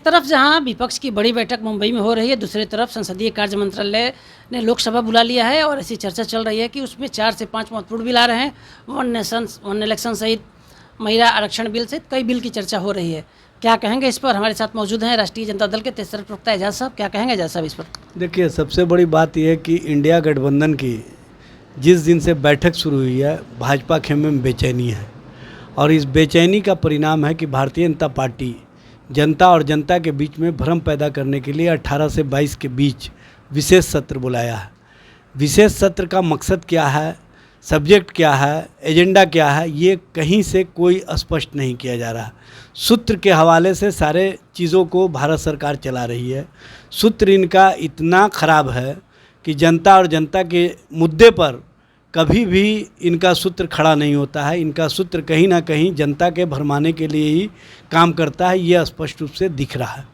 तरफ जहां विपक्ष की बड़ी बैठक मुंबई में हो रही है, दूसरी तरफ संसदीय कार्य मंत्रालय ने लोकसभा बुला लिया है और ऐसी चर्चा चल रही है कि उसमें 4 से 5 महत्वपूर्ण बिल आ रहे हैं। वन नेशन वन इलेक्शन सहित महिला आरक्षण बिल सहित कई बिल की चर्चा हो रही है। क्या कहेंगे इस पर? हमारे साथ मौजूद हैं राष्ट्रीय जनता दल के तेसर प्रवक्ता एजाज साहब। क्या कहेंगे एजाज साहब इस पर? देखिए, सबसे बड़ी बात यह है कि इंडिया गठबंधन की जिस दिन से बैठक शुरू हुई है, भाजपा खेमे में बेचैनी है और इस बेचैनी का परिणाम है कि भारतीय जनता पार्टी जनता और जनता के बीच में भ्रम पैदा करने के लिए 18 से 22 के बीच विशेष सत्र बुलाया है। विशेष सत्र का मकसद क्या है, सब्जेक्ट क्या है, एजेंडा क्या है, ये कहीं से कोई स्पष्ट नहीं किया जा रहा। सूत्र के हवाले से सारे चीज़ों को भारत सरकार चला रही है। सूत्र इनका इतना ख़राब है कि जनता और जनता के मुद्दे पर कभी भी इनका सूत्र खड़ा नहीं होता है। इनका सूत्र कहीं ना कहीं जनता के भरमाने के लिए ही काम करता है, ये स्पष्ट रूप से दिख रहा है।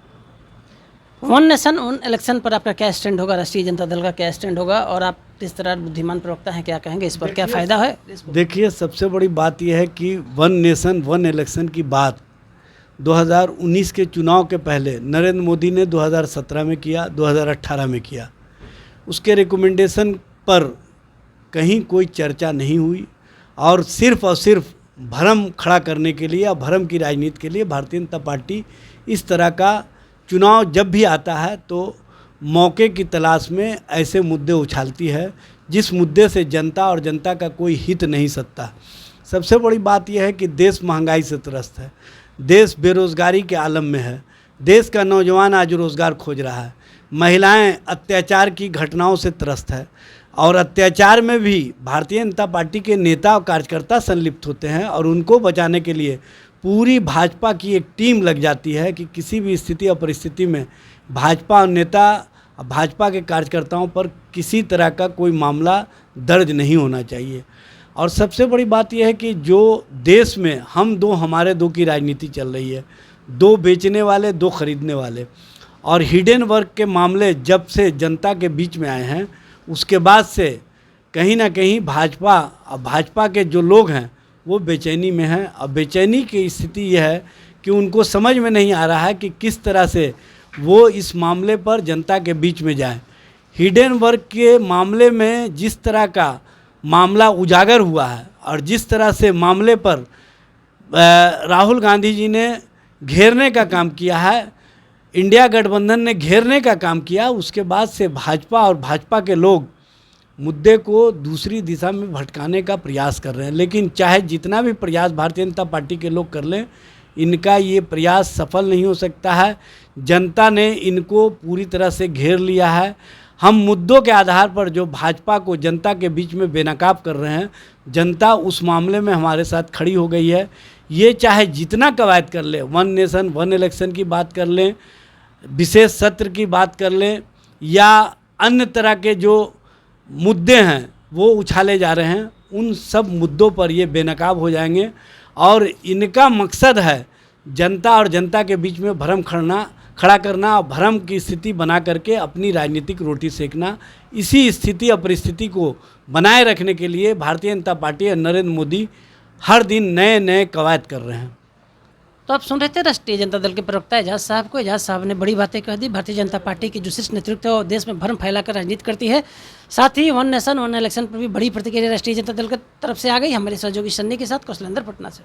वन नेशन वन इलेक्शन पर आपका क्या स्टैंड होगा? राष्ट्रीय जनता दल का क्या स्टैंड होगा? और आप किस तरह बुद्धिमान प्रवक्ता हैं, क्या कहेंगे इस पर? क्या फ़ायदा है? देखिए, सबसे बड़ी बात यह है कि वन नेशन वन इलेक्शन की बात 2019 के चुनाव के पहले नरेंद्र मोदी ने 2017 में किया, 2018 में किया। उसके रिकमेंडेशन पर कहीं कोई चर्चा नहीं हुई और सिर्फ भ्रम खड़ा करने के लिए या भ्रम की राजनीति के लिए भारतीय जनता पार्टी इस तरह का चुनाव जब भी आता है तो मौके की तलाश में ऐसे मुद्दे उछालती है जिस मुद्दे से जनता और जनता का कोई हित नहीं सकता। सबसे बड़ी बात यह है कि देश महंगाई से त्रस्त है, देश बेरोज़गारी के आलम में है, देश का नौजवान आज रोज़गार खोज रहा है, महिलाएं अत्याचार की घटनाओं से त्रस्त है और अत्याचार में भी भारतीय जनता पार्टी के नेता और कार्यकर्ता संलिप्त होते हैं और उनको बचाने के लिए पूरी भाजपा की एक टीम लग जाती है कि किसी भी स्थिति और परिस्थिति में भाजपा और नेता भाजपा के कार्यकर्ताओं पर किसी तरह का कोई मामला दर्ज नहीं होना चाहिए। और सबसे बड़ी बात यह है कि जो देश में हमारे दो की राजनीति चल रही है, दो बेचने वाले दो खरीदने वाले, और हिडन वर्क के मामले जब से जनता के बीच में आए हैं उसके बाद से कहीं ना कहीं भाजपा के जो लोग हैं वो बेचैनी में हैं। अब बेचैनी की स्थिति यह है कि उनको समझ में नहीं आ रहा है कि किस तरह से वो इस मामले पर जनता के बीच में जाए। हिडन वर्क के मामले में जिस तरह का मामला उजागर हुआ है और जिस तरह से मामले पर राहुल गांधी जी ने घेरने का काम किया है, इंडिया गठबंधन ने घेरने का काम किया, उसके बाद से भाजपा और भाजपा के लोग मुद्दे को दूसरी दिशा में भटकाने का प्रयास कर रहे हैं। लेकिन चाहे जितना भी प्रयास भारतीय जनता पार्टी के लोग कर लें, इनका ये प्रयास सफल नहीं हो सकता है। जनता ने इनको पूरी तरह से घेर लिया है। हम मुद्दों के आधार पर जो भाजपा को जनता के बीच में बेनकाब कर रहे हैं, जनता उस मामले में हमारे साथ खड़ी हो गई है। ये चाहे जितना कवायद कर ले, वन नेशन वन इलेक्शन की बात कर लें, विशेष सत्र की बात कर लें या अन्य तरह के जो मुद्दे हैं वो उछाले जा रहे हैं, उन सब मुद्दों पर ये बेनकाब हो जाएंगे। और इनका मकसद है जनता और जनता के बीच में भ्रम खड़ा करना और भ्रम की स्थिति बना करके अपनी राजनीतिक रोटी सेकना। इसी स्थिति और परिस्थिति को बनाए रखने के लिए भारतीय जनता पार्टी और नरेंद्र मोदी हर दिन नए नए कवायद कर रहे हैं। तो आप सुन रहे थे राष्ट्रीय जनता दल के प्रवक्ता एजाज साहब को। एजाज साहब ने बड़ी बातें कह दी। भारतीय जनता पार्टी की जो शीर्ष नेतृत्व है वो देश में भ्रम फैलाकर राजनीति करती है। साथ ही वन नेशन वन इलेक्शन पर भी बड़ी प्रतिक्रिया राष्ट्रीय जनता दल की तरफ से आ गई। हमारे सहयोगी सन्नी के साथ कौशलेंद्र पटना से।